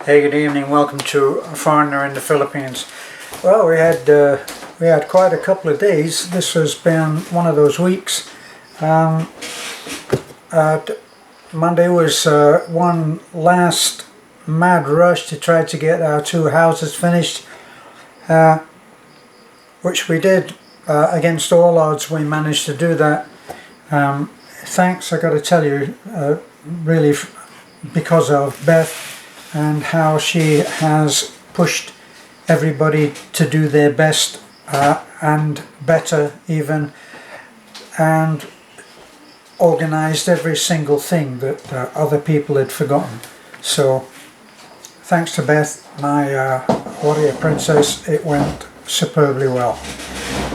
Hey, good evening. Welcome to A Foreigner in the Philippines. Well, we had quite a couple of days. This has been one of those weeks. Monday was one last mad rush to try to get our two houses finished, which we did. Against all odds, we managed to do that. Thanks, I got to tell you, really, because of Beth and how she has pushed everybody to do their best and better even, and organised every single thing that other people had forgotten. So thanks to Beth, my warrior princess, it went superbly well.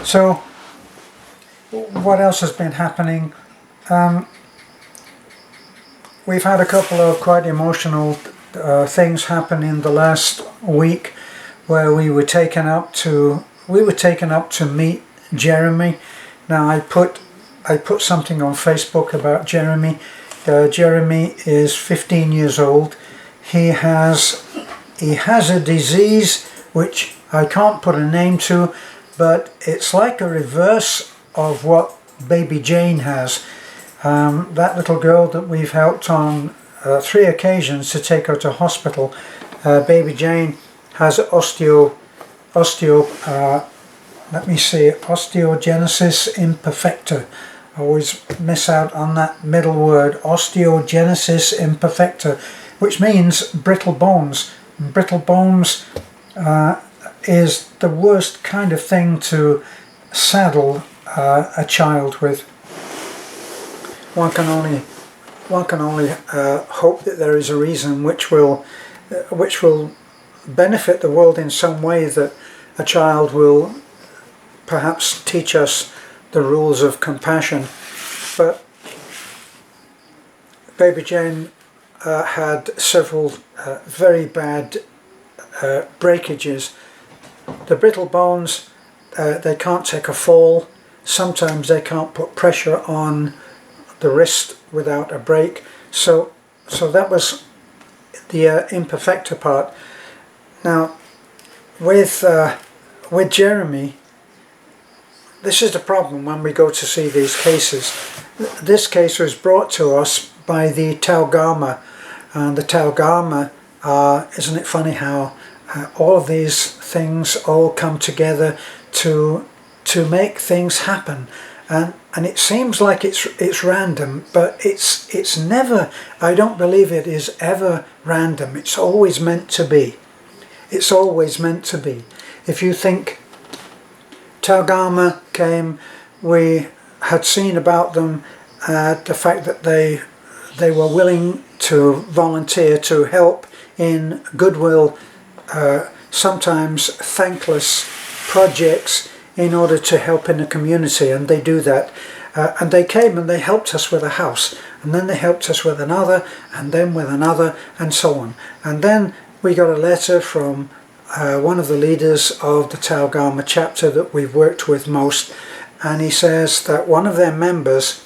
So what else has been happening? We've had a couple of quite emotional things happen in the last week, where we were taken up to meet Jeremy. Now I put something on Facebook about Jeremy. Jeremy is 15 years old. He has a disease which I can't put a name to, but it's like a reverse of what baby Jane has. That little girl that we've helped on 3 occasions to take her to hospital, baby Jane has osteogenesis imperfecta. I always miss out on that middle word, osteogenesis imperfecta, which means brittle bones. Brittle bones is the worst kind of thing to saddle a child with. One can only hope that there is a reason which will benefit the world in some way, that a child will perhaps teach us the rules of compassion. But baby Jane had several very bad breakages. The brittle bones, they can't take a fall. Sometimes they can't put pressure on the wrist without a break. So that was the imperfecta part. Now with Jeremy, this is the problem when we go to see these cases. This case was brought to us by the Taugama, and the Taugama isn't it funny how all of these things all come together to make things happen, and it seems like it's random, but it's never. I don't believe it is ever random. It's always meant to be. It's always meant to be. If you think, Taugama came, we had seen about them the fact that they were willing to volunteer to help in goodwill, sometimes thankless projects, in order to help in the community, and they do that. And they came and they helped us with a house, and then they helped us with another, and then with another, and so on. And then we got a letter from one of the leaders of the Taugama chapter that we've worked with most, and he says that one of their members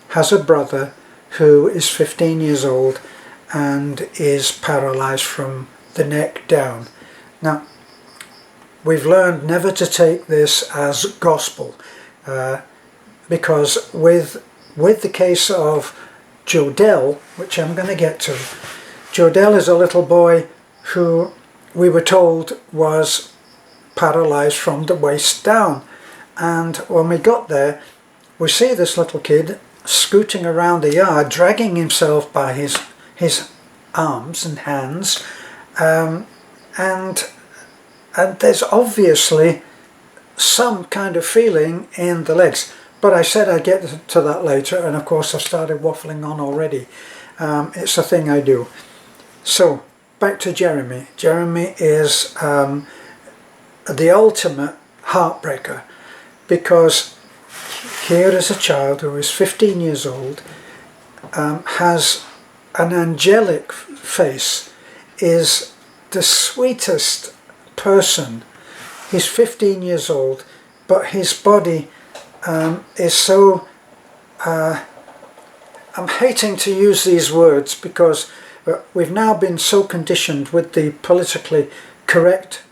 has a brother who is 15 years old and is paralyzed from the neck down. Now, we've learned never to take this as gospel, because with the case of Jodel, which I'm going to get to, Jodel is a little boy who we were told was paralyzed from the waist down. And when we got there, we see this little kid scooting around the yard, dragging himself by his arms and hands, and there's obviously some kind of feeling in the legs. But I said I'd get to that later, and of course I've started waffling on already. It's a thing I do. So back to Jeremy. Jeremy is the ultimate heartbreaker, because here is a child who is 15 years old, has an angelic face, is the sweetest person. He's 15 years old, but his body is so I'm hating to use these words, because But we've now been so conditioned with the politically correct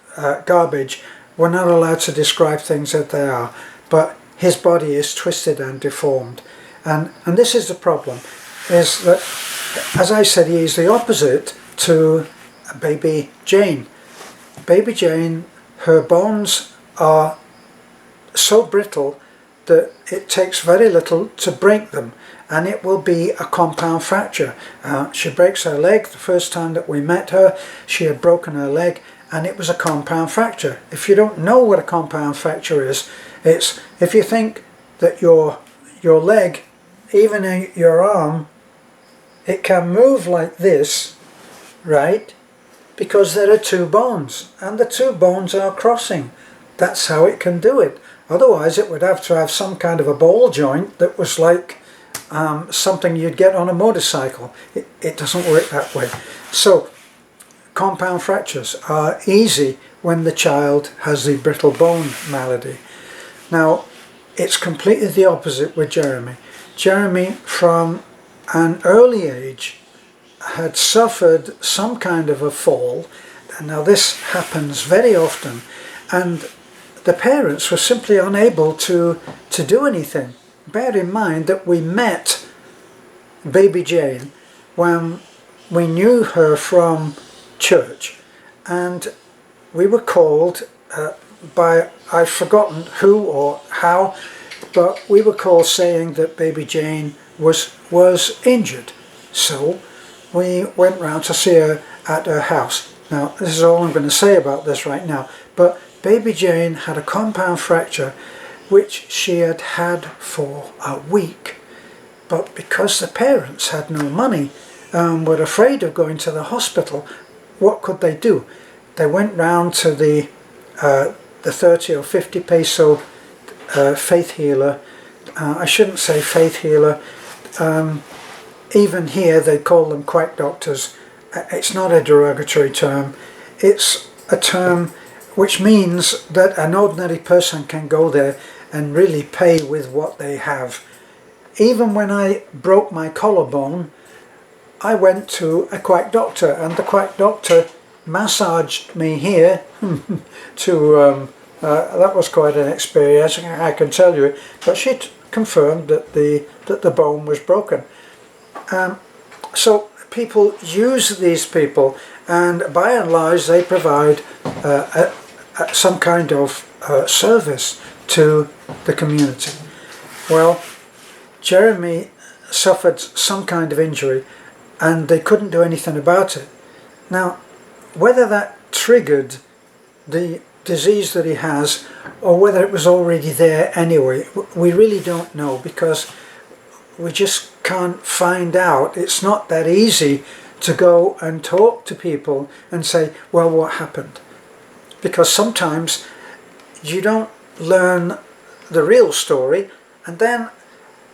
garbage, we're not allowed to describe things as they are. But his body is twisted and deformed. And this is the problem, is that, as I said, he is the opposite to baby Jane. Baby Jane, her bones are so brittle that it takes very little to break them, and it will be a compound fracture. She breaks her leg. The first time that we met her, she had broken her leg, and it was a compound fracture. If you don't know what a compound fracture is, it's if you think that your leg, even your arm, it can move like this, right? Because there are two bones, and the two bones are crossing. That's how it can do it. Otherwise it would have to have some kind of a ball joint that was like something you'd get on a motorcycle. It doesn't work that way. So compound fractures are easy when the child has the brittle bone malady. Now, it's completely the opposite with Jeremy. Jeremy, from an early age, had suffered some kind of a fall. Now, this happens very often, and the parents were simply unable to do anything. Bear in mind that we met baby Jane when we knew her from church, and we were called by, I've forgotten who or how, but we were called saying that baby Jane was injured. So we went round to see her at her house. Now, this is all I'm going to say about this right now, but baby Jane had a compound fracture which she had had for a week. But because the parents had no money, were afraid of going to the hospital, what could they do? They went round to the 30 or 50 peso faith healer. I shouldn't say faith healer. Even here they call them quack doctors. It's not a derogatory term. It's a term which means that an ordinary person can go there and really pay with what they have. Even when I broke my collarbone, I went to a quack doctor, and the quack doctor massaged me here to that was quite an experience, I can tell you, but she confirmed that the bone was broken. So people use these people, and by and large they provide some kind of service to the community. Well, Jeremy suffered some kind of injury and they couldn't do anything about it. Now, whether that triggered the disease that he has or whether it was already there anyway, we really don't know, because we just can't find out. It's not that easy to go and talk to people and say, well, what happened? Because sometimes you don't learn the real story, and then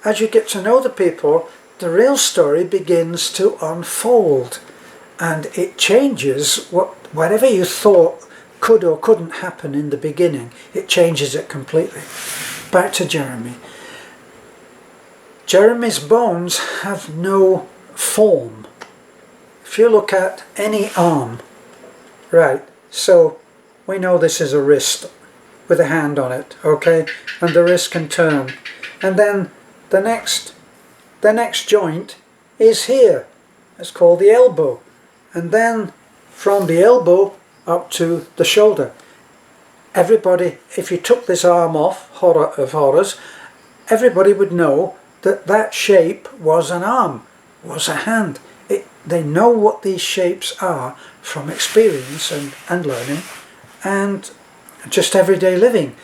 as you get to know the people, the real story begins to unfold, and it changes whatever you thought could or couldn't happen in the beginning. It changes it completely. Back to Jeremy. Jeremy's bones have no form. If you look at any arm, right, so we know this is a wrist with a hand on it, okay, and the wrist can turn, and then the next joint is here. It's called the elbow, and then from the elbow up to the shoulder. Everybody, if you took this arm off, horror of horrors, everybody would know that that shape was an arm, was a hand. They know what these shapes are from experience and learning and just everyday living.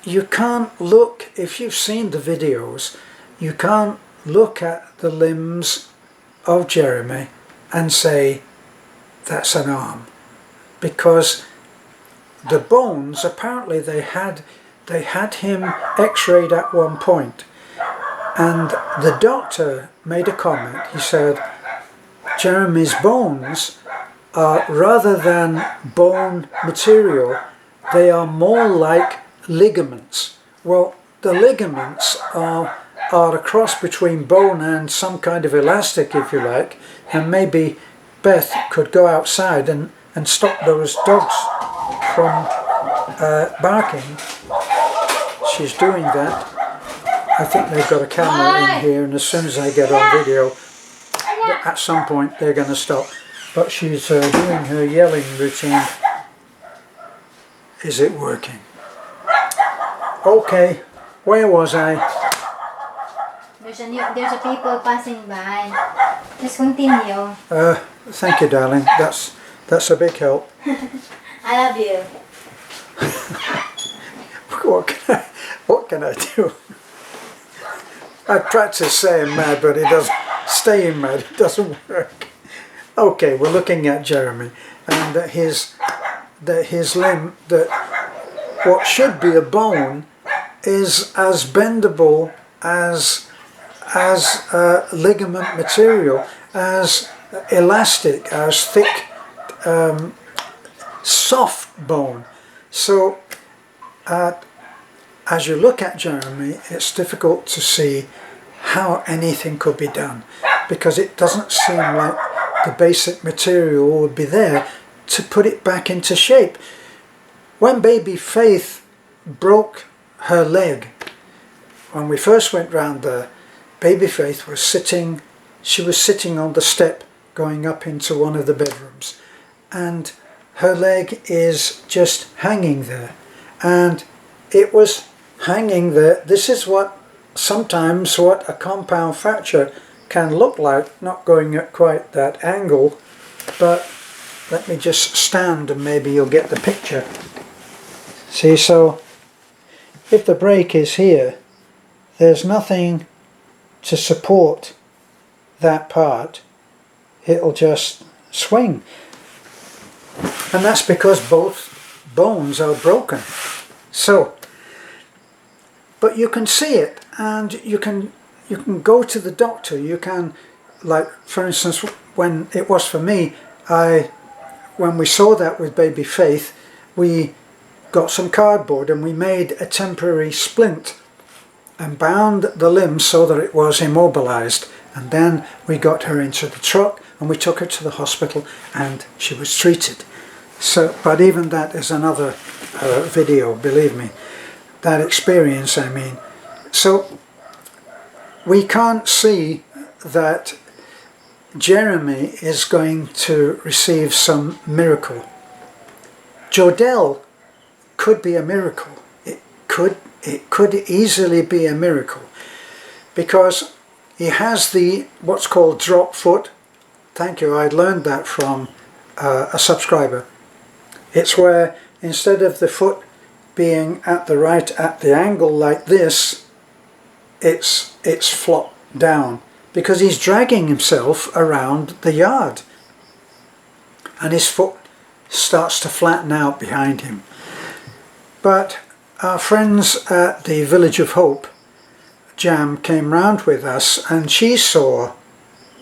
You can't look, if you've seen the videos, you can't look at the limbs of Jeremy and say that's an arm, because the bones, apparently they had him x-rayed at one point, and the doctor made a comment. He said Jeremy's bones are, rather than bone material, they are more like ligaments. Well, the ligaments are are a cross between bone and some kind of elastic, if you like, and maybe Beth could go outside and stop those dogs from barking. She's doing that. I think they've got a camera in here, and as soon as I get on video, at some point they're going to stop. But she's doing her yelling routine. Is it working? Okay, where was I? There's a people passing by. Just continue. Thank you, darling. That's a big help. I love you. What can I do? I practice saying mad, but staying mad, it doesn't work. Okay, we're looking at Jeremy, and that his limb, that what should be a bone, is as bendable as ligament material, as elastic, as thick, soft bone. So as you look at Jeremy, it's difficult to see how anything could be done, because it doesn't seem like the basic material would be there to put it back into shape. When baby Faith broke her leg, when we first went round there, baby Faith was sitting on the step going up into one of the bedrooms, and her leg is just hanging there, and it was hanging there. This is sometimes what a compound fracture can look like, not going at quite that angle, but let me just stand and maybe you'll get the picture. See, so if the break is here, there's nothing to support that part, it'll just swing, and that's because both bones are broken. So, but you can see it, and you can go to the doctor. You can, like for instance, when it was for me, when we saw that with baby Faith, we got some cardboard and we made a temporary splint and bound the limb so that it was immobilized, and then we got her into the truck and we took her to the hospital and she was treated. So, but even that is another video, believe me. That experience, I mean. So we can't see that Jeremy is going to receive some miracle. Jodel could be a miracle. It could easily be a miracle, because he has what's called drop foot. Thank you, I'd learned that from a subscriber. It's where instead of the foot being at the angle like this, it's flopped down, because he's dragging himself around the yard and his foot starts to flatten out behind him. But our friends at the Village of Hope Jam came round with us, and she saw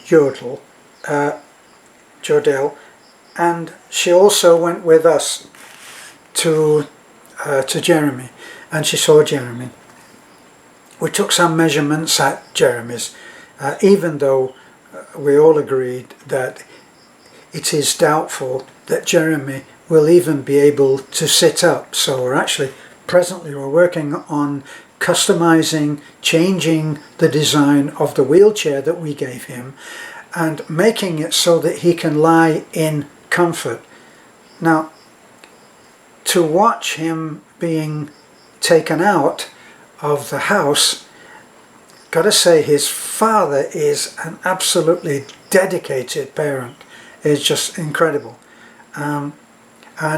Jodel, and she also went with us to Jeremy, and she saw Jeremy. We took some measurements at Jeremy's, even though we all agreed that it is doubtful that Jeremy will even be able to sit up. So we're working on customizing, changing the design of the wheelchair that we gave him and making it so that he can lie in comfort. Now, to watch him being taken out of the house, gotta say his father is an absolutely dedicated parent. It's just incredible, and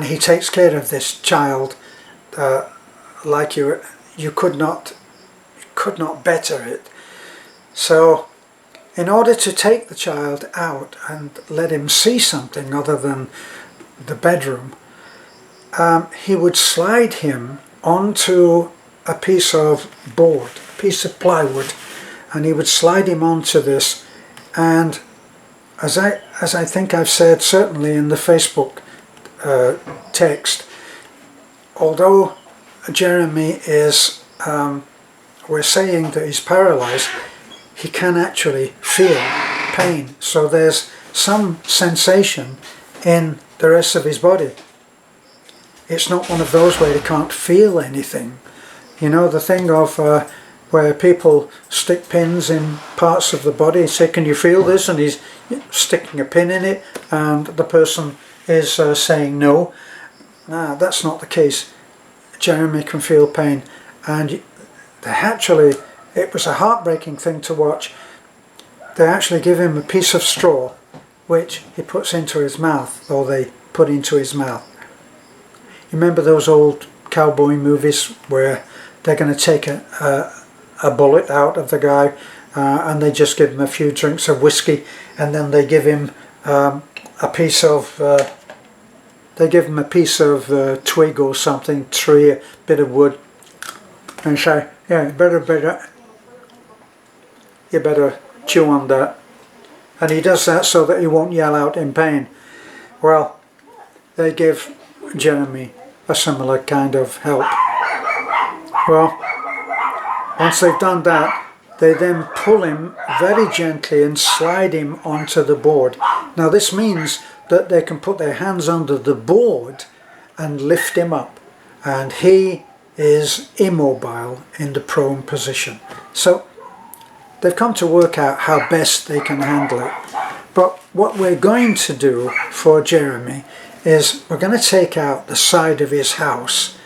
he takes care of this child like you could not better it. So in order to take the child out and let him see something other than the bedroom, he would slide him onto a piece of board, a piece of plywood, and he would slide him onto this. And as I think I've said, certainly in the Facebook text, although Jeremy is we're saying that he's paralyzed, he can actually feel pain. So there's some sensation in the rest of his body. It's not one of those where he can't feel anything. You know, the thing of where people stick pins in parts of the body and say, can you feel this? And he's sticking a pin in it and the person is saying no. Nah, that's not the case. Jeremy can feel pain, and they actually, it was a heartbreaking thing to watch. They actually give him a piece of straw which he puts into his mouth, or they put into his mouth. You remember those old cowboy movies where they're going to take a bullet out of the guy and they just give him a few drinks of whiskey, and then they give him a piece of twig or something, tree, a bit of wood, and say, yeah, you better chew on that. And he does that so that he won't yell out in pain. Well, they give Jeremy a similar kind of help. Well, once they've done that, they then pull him very gently and slide him onto the board. Now this means that they can put their hands under the board and lift him up, and he is immobile in the prone position. So they've come to work out how best they can handle it. But what we're going to do for Jeremy is we're going to take out the side of his house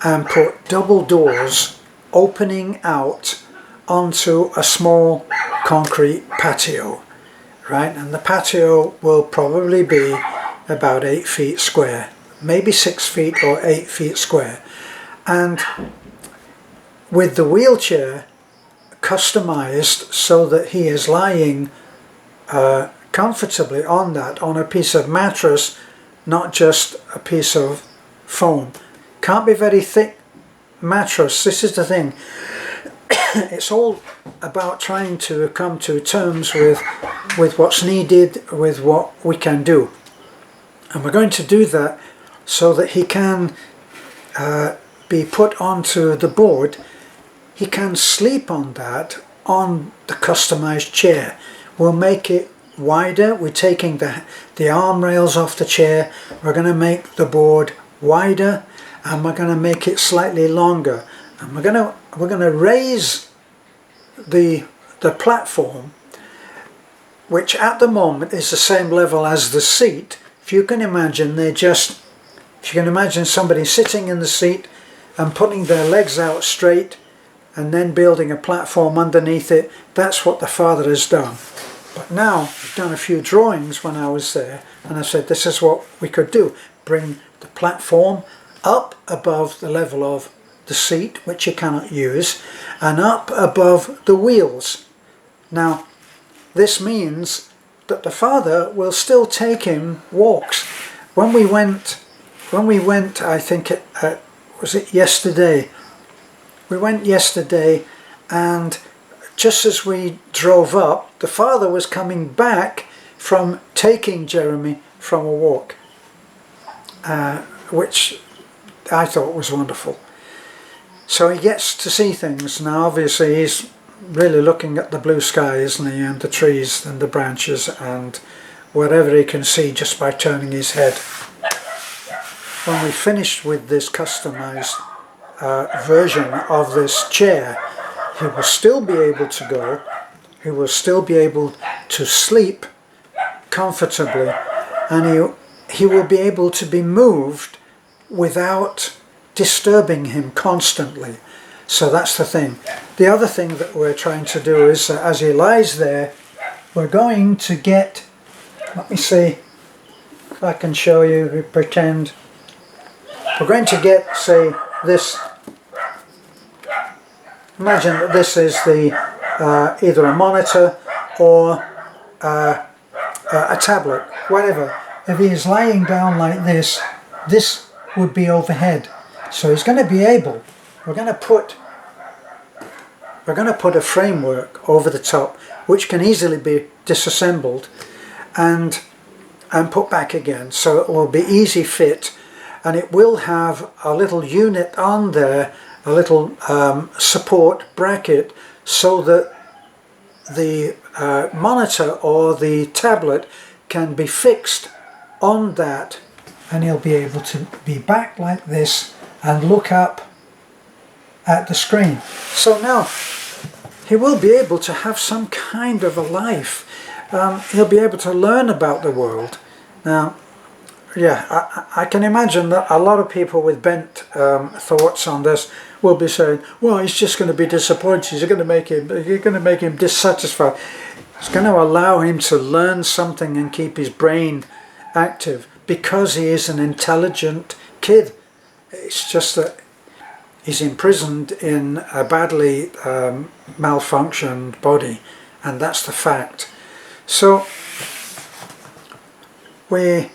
and put double doors opening out onto a small concrete patio, right? And the patio will probably be about 8 feet square, maybe 6 feet or 8 feet square. And with the wheelchair customized so that he is lying comfortably on that, on a piece of mattress, not just a piece of foam. Can't be very thick mattress. This is the thing. It's all about trying to come to terms with what's needed, with what we can do. And we're going to do that so that he can be put onto the board. He can sleep on that, on the customized chair. We'll make it wider. We're taking the arm rails off the chair. We're going to make the board wider, and we're going to make it slightly longer. And we're going to raise the platform, which at the moment is the same level as the seat. If you can imagine, if you can imagine somebody sitting in the seat and putting their legs out straight and then building a platform underneath it, that's what the father has done. But now, I've done a few drawings when I was there, and I said this is what we could do. Bring the platform up above the level of the seat, which you cannot use, and up above the wheels. Now, this means that the father will still take him walks. When we went, I think was it yesterday? We went yesterday, and just as we drove up, the father was coming back from taking Jeremy from a walk, which I thought was wonderful. So he gets to see things. Now obviously he's really looking at the blue sky, isn't he, and the trees and the branches and whatever he can see just by turning his head. When we finished with this customized version of this chair, he will still be able to go, he will still be able to sleep comfortably, and he will be able to be moved without disturbing him constantly. So that's the thing. The other thing that we're trying to do is as he lies there, we're going to get, let me see if I can show you, pretend. We're going to get, say, this. Imagine that this is the either a monitor or a tablet, whatever. If he is lying down like this, this would be overhead. So he's going to be able, we're going to put a framework over the top which can easily be disassembled and put back again, so it will be easy fit, and it will have a little unit on there little support bracket so that the monitor or the tablet can be fixed on that, and he'll be able to be back like this and look up at the screen. So now he will be able to have some kind of a life. He'll be able to learn about the world. Now, yeah, I can imagine that a lot of people with bent thoughts on this will be saying, well, he's just going to be disappointed, you're going to make him dissatisfied. It's going to allow him to learn something and keep his brain active because he is an intelligent kid. It's just that he's imprisoned in a badly malfunctioned body, and that's the fact. So we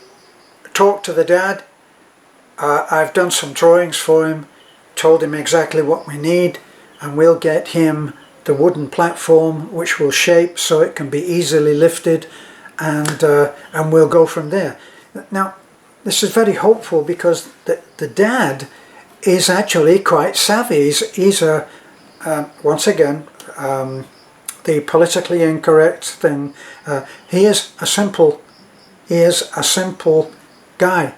talked to the dad. I've done some drawings for him, told him exactly what we need, and we'll get him the wooden platform which will shape so it can be easily lifted, and we'll go from there. Now this is very hopeful because the dad is actually quite savvy. He's a once again, the politically incorrect thing, he is a simple guy.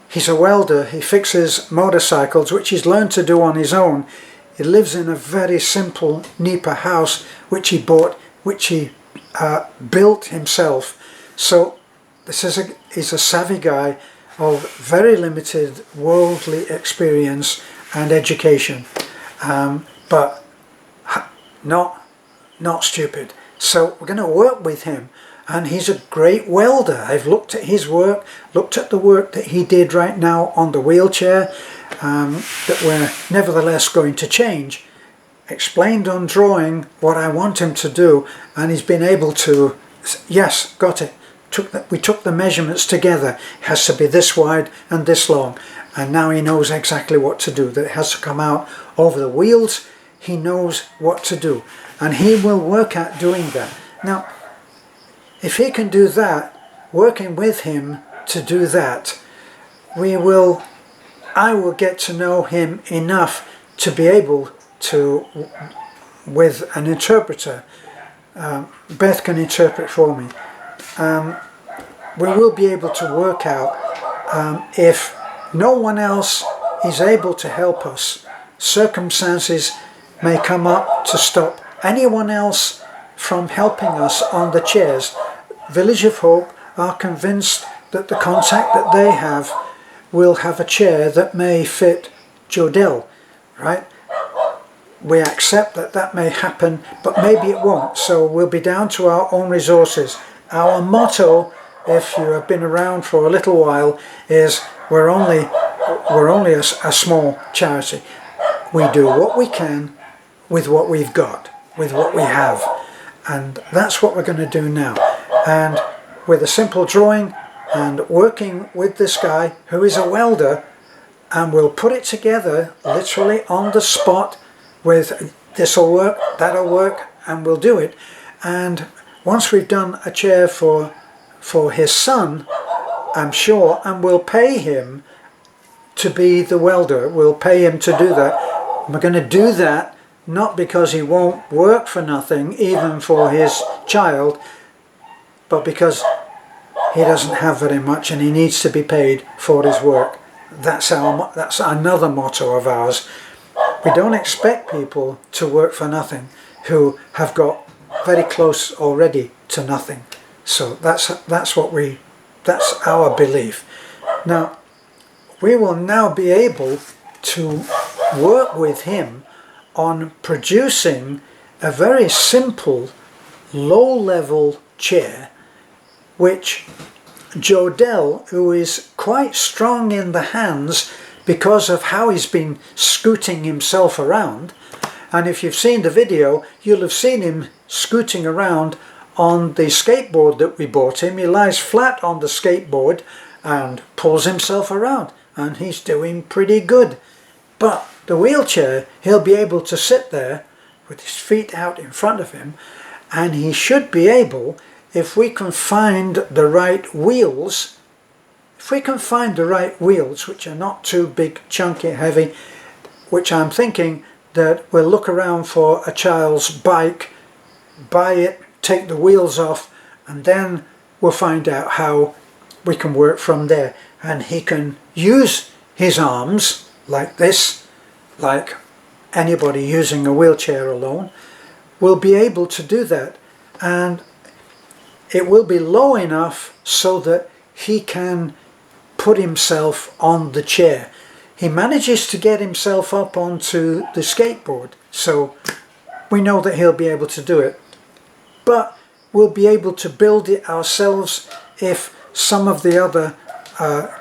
He's a welder. He fixes motorcycles, which he's learned to do on his own. He lives in a very simple NEPA house which he bought, which he built himself. So he's a savvy guy of very limited worldly experience and education, but not stupid. So we're going to work with him, and he's a great welder. I've looked at his work, looked at the work that he did right now on the wheelchair, that we're nevertheless going to change. Explained on drawing what I want him to do, and he's been able to, yes, got it. We took the measurements together. It has to be this wide and this long, and now he knows exactly what to do. That it has to come out over the wheels. He knows what to do, and he will work at doing that. Now, if he can do that, working with him to do that, I will get to know him enough to be able to, with an interpreter, Beth can interpret for me. We will be able to work out, if no one else is able to help us, circumstances may come up to stop anyone else from helping us on the chairs. Village of Hope are convinced that the contact that they have will have a chair that may fit Jodel, right? We accept that that may happen, but maybe it won't, so we'll be down to our own resources. Our motto, if you have been around for a little while, is we're only a small charity. We do what we can with what we've got, with what we have, and that's what we're going to do now. And with a simple drawing and working with this guy who is a welder, and we'll put it together literally on the spot with this'll work, that'll work, and we'll do it. And once we've done a chair for his son, I'm sure, and we'll pay him to be the welder, we'll pay him to do that. We're going to do that not because he won't work for nothing, even for his child, but because he doesn't have very much and he needs to be paid for his work. That's another motto of ours. We don't expect people to work for nothing who have got very close already to nothing. So that's our belief. Now, we will now be able to work with him on producing a very simple, low-level chair, which Jodel, who is quite strong in the hands because of how he's been scooting himself around, and if you've seen the video, you'll have seen him scooting around on the skateboard that we bought him. He lies flat on the skateboard and pulls himself around, and he's doing pretty good. But the wheelchair, he'll be able to sit there with his feet out in front of him, and he should be able, if we can find the right wheels, which are not too big, chunky, heavy, which I'm thinking that we'll look around for a child's bike, buy it, take the wheels off, and then we'll find out how we can work from there. And he can use his arms like this, like anybody using a wheelchair alone will be able to do that, and it will be low enough so that he can put himself on the chair. He manages to get himself up onto the skateboard, so we know that he'll be able to do it, but we'll be able to build it ourselves if some of the other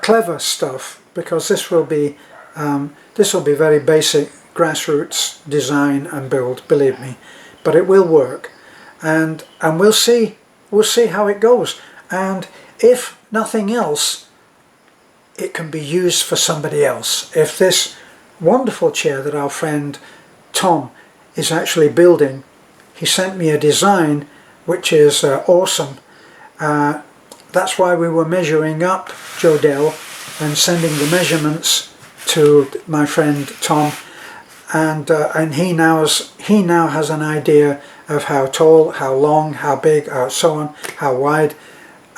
clever stuff, because this will be very basic grassroots design and build, believe me, but it will work, and we'll see how it goes. And if nothing else, it can be used for somebody else. If this wonderful chair that our friend Tom is actually building, he sent me a design which is awesome. That's why we were measuring up Jodel and sending the measurements to my friend Tom, and he now has an idea of how tall, how long, how big, so on, how wide,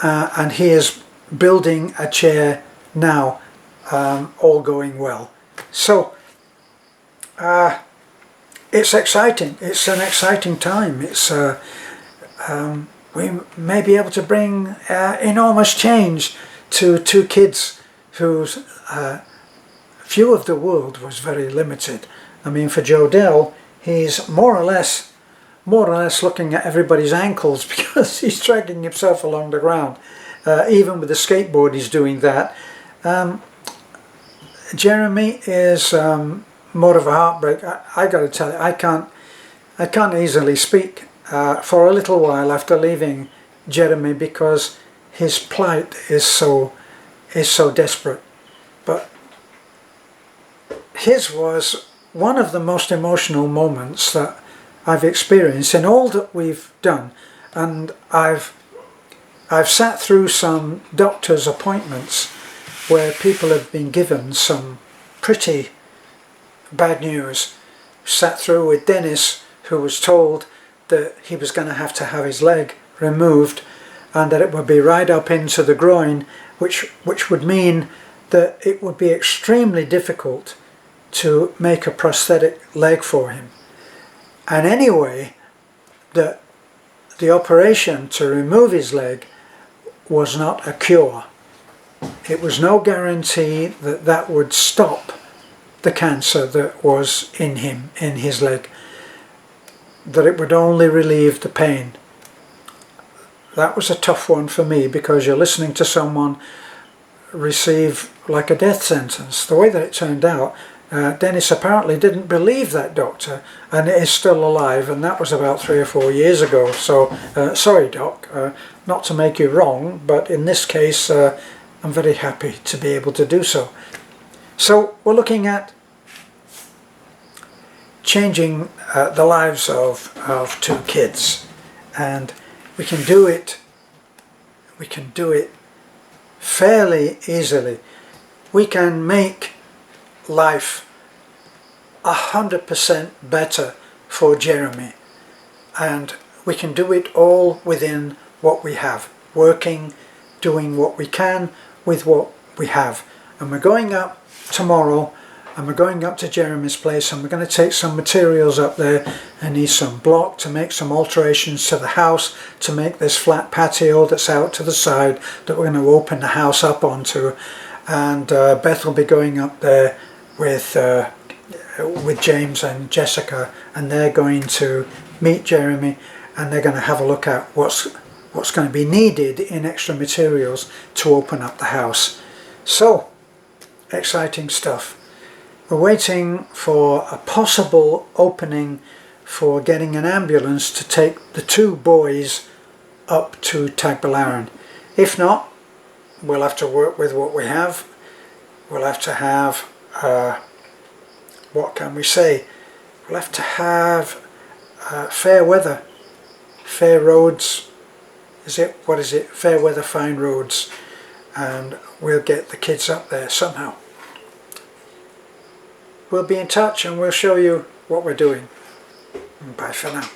and he is building a chair now, all going well. So it's exciting. It's an exciting time. It's we may be able to bring enormous change to two kids whose view of the world was very limited. I mean, for Jodel, he's more or less looking at everybody's ankles because he's dragging himself along the ground. Even with the skateboard, he's doing that. Jeremy is more of a heartbreak. I got to tell you, I can't easily speak for a little while after leaving Jeremy, because his plight is so desperate. But his was one of the most emotional moments that I've experienced in all that we've done, and I've sat through some doctor's appointments where people have been given some pretty bad news. Sat through with Dennis, who was told that he was going to have his leg removed, and that it would be right up into the groin, which would mean that it would be extremely difficult to make a prosthetic leg for him. And anyway, the operation to remove his leg was not a cure. It was no guarantee that that would stop the cancer that was in him, in his leg, that it would only relieve the pain. That was a tough one for me, because you're listening to someone receive like a death sentence. The way that it turned out, Dennis apparently didn't believe that doctor, and is still alive, and that was about 3 or 4 years ago. So sorry doc, not to make you wrong, but in this case I'm very happy to be able to do so. So we're looking at changing the lives of two kids, and we can do it fairly easily. We can make life 100% better for Jeremy, and we can do it all within what we have, working, doing what we can with what we have. And we're going up tomorrow, and we're going up to Jeremy's place, and we're going to take some materials up there. I need some block to make some alterations to the house, to make this flat patio that's out to the side that we're going to open the house up onto. And Beth will be going up there with James and Jessica, and they're going to meet Jeremy, and they're going to have a look at what's going to be needed in extra materials to open up the house. So, exciting stuff. We're waiting for a possible opening for getting an ambulance to take the two boys up to Tagbilaran. If not, we'll have to work with what we have. We'll have to have, what can we say? We'll have to have fair weather, fair roads. What is it? Fair weather, fine roads. And we'll get the kids up there somehow. we'll be in touch and we'll show you what we're doing. Bye for now.